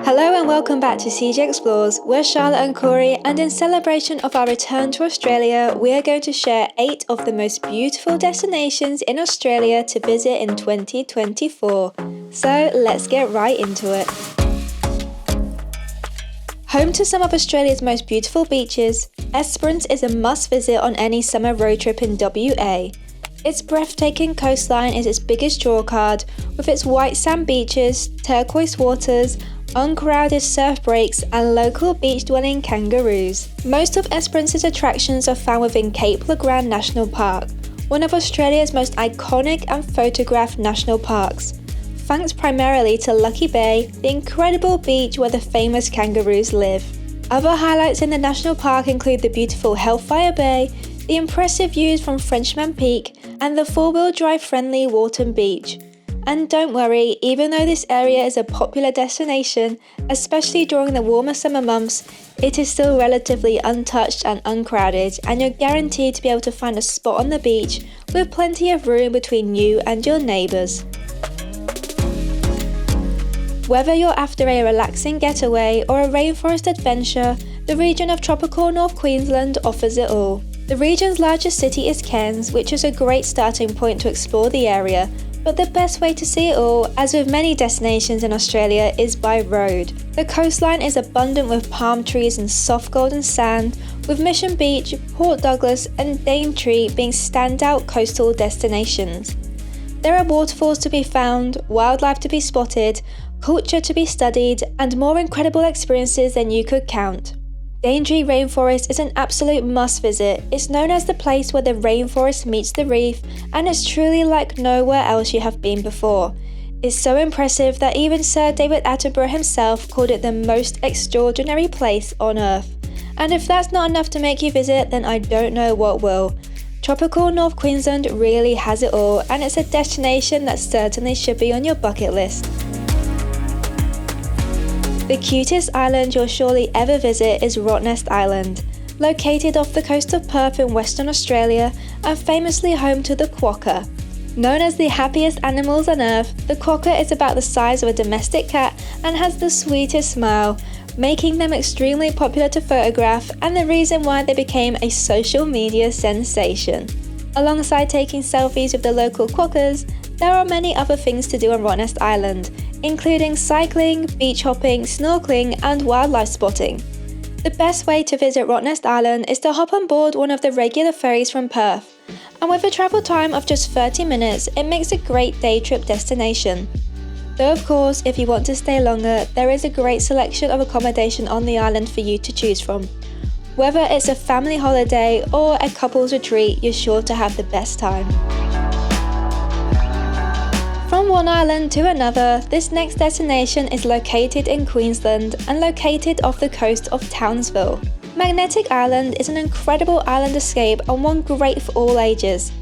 Hello and welcome back to CJ Explores. We're Charlotte and Corey, and in celebration of our return to Australia, we are going to share 8 of the most beautiful destinations in Australia to visit in 2024. So let's get right into it. Home to some of Australia's most beautiful beaches, Esperance is a must visit on any summer road trip in WA. Its breathtaking coastline is its biggest drawcard, with its white sand beaches, turquoise waters, uncrowded surf breaks and local beach-dwelling kangaroos. Most of Esperance's attractions are found within Cape Le Grand National Park, one of Australia's most iconic and photographed national parks, thanks primarily to Lucky Bay, the incredible beach where the famous kangaroos live. Other highlights in the national park include the beautiful Hellfire Bay, the impressive views from Frenchman Peak, and the four-wheel drive friendly Walton Beach. And don't worry, even though this area is a popular destination, especially during the warmer summer months, it is still relatively untouched and uncrowded, and you're guaranteed to be able to find a spot on the beach with plenty of room between you and your neighbours. Whether you're after a relaxing getaway or a rainforest adventure, the region of tropical North Queensland offers it all. The region's largest city is Cairns, which is a great starting point to explore the area, but the best way to see it all, as with many destinations in Australia, is by road. The coastline is abundant with palm trees and soft golden sand, with Mission Beach, Port Douglas and Daintree being standout coastal destinations. There are waterfalls to be found, wildlife to be spotted, culture to be studied, and more incredible experiences than you could count. Daintree Rainforest is an absolute must visit. It's known as the place where the rainforest meets the reef, and it's truly like nowhere else you have been before. It's so impressive that even Sir David Attenborough himself called it the most extraordinary place on Earth. And if that's not enough to make you visit, then I don't know what will. Tropical North Queensland really has it all, and it's a destination that certainly should be on your bucket list. The cutest island you'll surely ever visit is Rottnest Island. Located off the coast of Perth in Western Australia and famously home to the quokka. Known as the happiest animals on earth, the quokka is about the size of a domestic cat and has the sweetest smile, making them extremely popular to photograph and the reason why they became a social media sensation. Alongside taking selfies with the local quokkas, there are many other things to do on Rottnest Island, including cycling, beach hopping, snorkeling and wildlife spotting. The best way to visit Rottnest Island is to hop on board one of the regular ferries from Perth, and with a travel time of just 30 minutes, it makes a great day trip destination. Though of course, if you want to stay longer, there is a great selection of accommodation on the island for you to choose from. Whether it's a family holiday or a couple's retreat, you're sure to have the best time. From one island to another, this next destination is located in Queensland and located off the coast of Townsville. Magnetic Island is an incredible island escape and one great for all ages.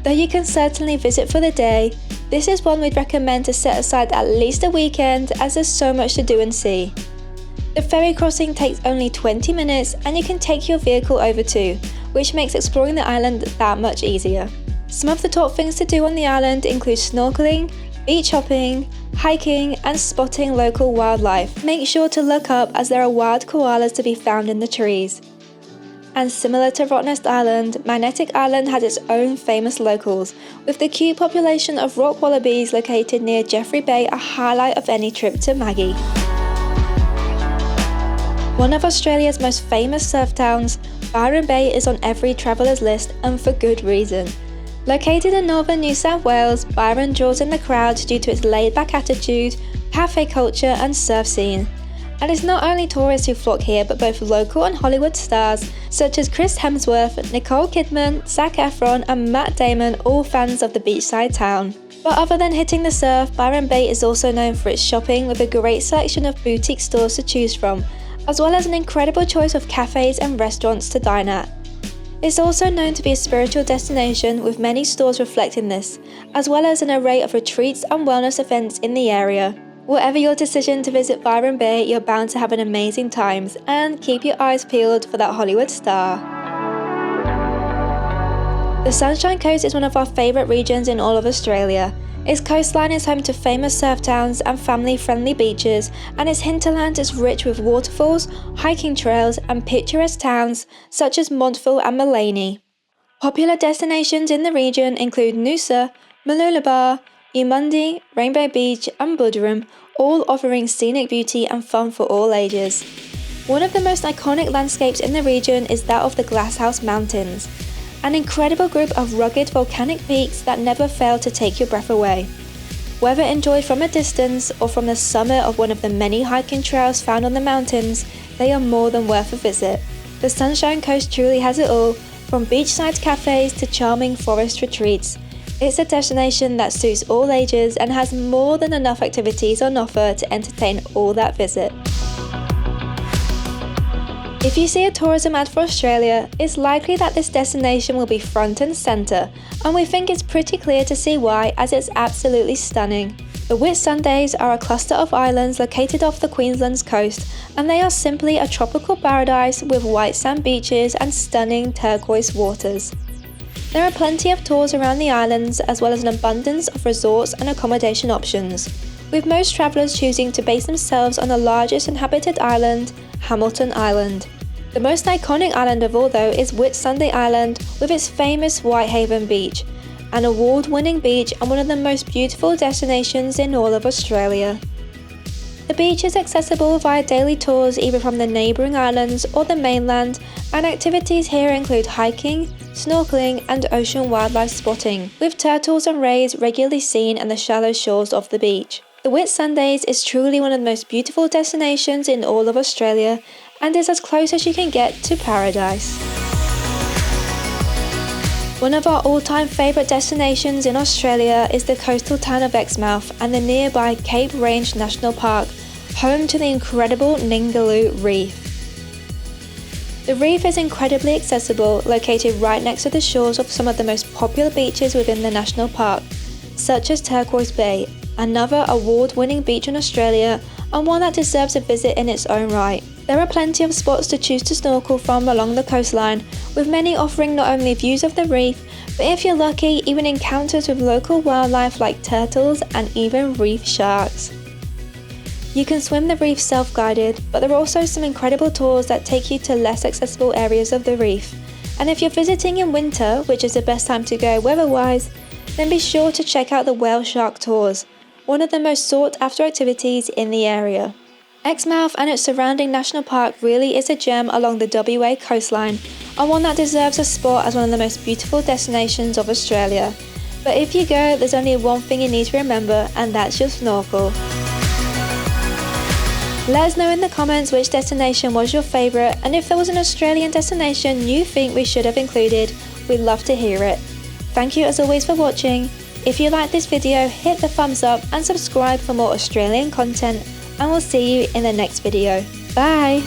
Though you can certainly visit for the day, this is one we'd recommend to set aside at least a weekend as there's so much to do and see. The ferry crossing takes only 20 minutes and you can take your vehicle over too, which makes exploring the island that much easier. Some of the top things to do on the island include snorkeling, beach hopping, hiking and spotting local wildlife. Make sure to look up as there are wild koalas to be found in the trees. And similar to Rottnest Island, Magnetic Island has its own famous locals, with the cute population of rock wallabies located near Jeffrey Bay a highlight of any trip to Maggie. One of Australia's most famous surf towns, Byron Bay is on every traveller's list and for good reason. Located in northern New South Wales, Byron draws in the crowds due to its laid-back attitude, cafe culture and surf scene. And it's not only tourists who flock here but both local and Hollywood stars such as Chris Hemsworth, Nicole Kidman, Zac Efron and Matt Damon, all fans of the beachside town. But other than hitting the surf, Byron Bay is also known for its shopping with a great selection of boutique stores to choose from, as well as an incredible choice of cafes and restaurants to dine at. It's also known to be a spiritual destination with many stores reflecting this, as well as an array of retreats and wellness events in the area. Whatever your decision to visit Byron Bay, you're bound to have an amazing time and keep your eyes peeled for that Hollywood star. The Sunshine Coast is one of our favourite regions in all of Australia. Its coastline is home to famous surf towns and family-friendly beaches, and its hinterland is rich with waterfalls, hiking trails and picturesque towns such as Montville and Mullaney. Popular destinations in the region include Noosa, Mooloolaba, Eumundi, Rainbow Beach and Buderim, all offering scenic beauty and fun for all ages. One of the most iconic landscapes in the region is that of the Glasshouse Mountains, an incredible group of rugged volcanic peaks that never fail to take your breath away. Whether enjoyed from a distance or from the summit of one of the many hiking trails found on the mountains, they are more than worth a visit. The Sunshine Coast truly has it all, from beachside cafes to charming forest retreats. It's a destination that suits all ages and has more than enough activities on offer to entertain all that visit. If you see a tourism ad for Australia, it's likely that this destination will be front and centre, and we think it's pretty clear to see why, as it's absolutely stunning. The Whitsundays are a cluster of islands located off the Queensland's coast, and they are simply a tropical paradise with white sand beaches and stunning turquoise waters. There are plenty of tours around the islands, as well as an abundance of resorts and accommodation options, with most travellers choosing to base themselves on the largest inhabited island, Hamilton Island. The most iconic island of all though is Whitsunday Island, with its famous Whitehaven Beach, an award-winning beach and one of the most beautiful destinations in all of Australia. The beach is accessible via daily tours either from the neighbouring islands or the mainland, and activities here include hiking, snorkeling and ocean wildlife spotting, with turtles and rays regularly seen in the shallow shores of the beach. The Whitsundays is truly one of the most beautiful destinations in all of Australia, and is as close as you can get to paradise. One of our all-time favourite destinations in Australia is the coastal town of Exmouth and the nearby Cape Range National Park, home to the incredible Ningaloo Reef. The reef is incredibly accessible, located right next to the shores of some of the most popular beaches within the national park, such as Turquoise Bay, another award-winning beach in Australia and one that deserves a visit in its own right. There are plenty of spots to choose to snorkel from along the coastline, with many offering not only views of the reef, but if you're lucky, even encounters with local wildlife like turtles and even reef sharks. You can swim the reef self-guided, but there are also some incredible tours that take you to less accessible areas of the reef. And if you're visiting in winter, which is the best time to go weather-wise, then be sure to check out the whale shark tours, one of the most sought-after activities in the area. Exmouth and its surrounding national park really is a gem along the WA coastline, and one that deserves a spot as one of the most beautiful destinations of Australia. But if you go, there's only one thing you need to remember, and that's your snorkel. Let us know in the comments which destination was your favourite, and if there was an Australian destination you think we should have included, we'd love to hear it. Thank you as always for watching. If you liked this video, hit the thumbs up and subscribe for more Australian content, and we'll see you in the next video. Bye!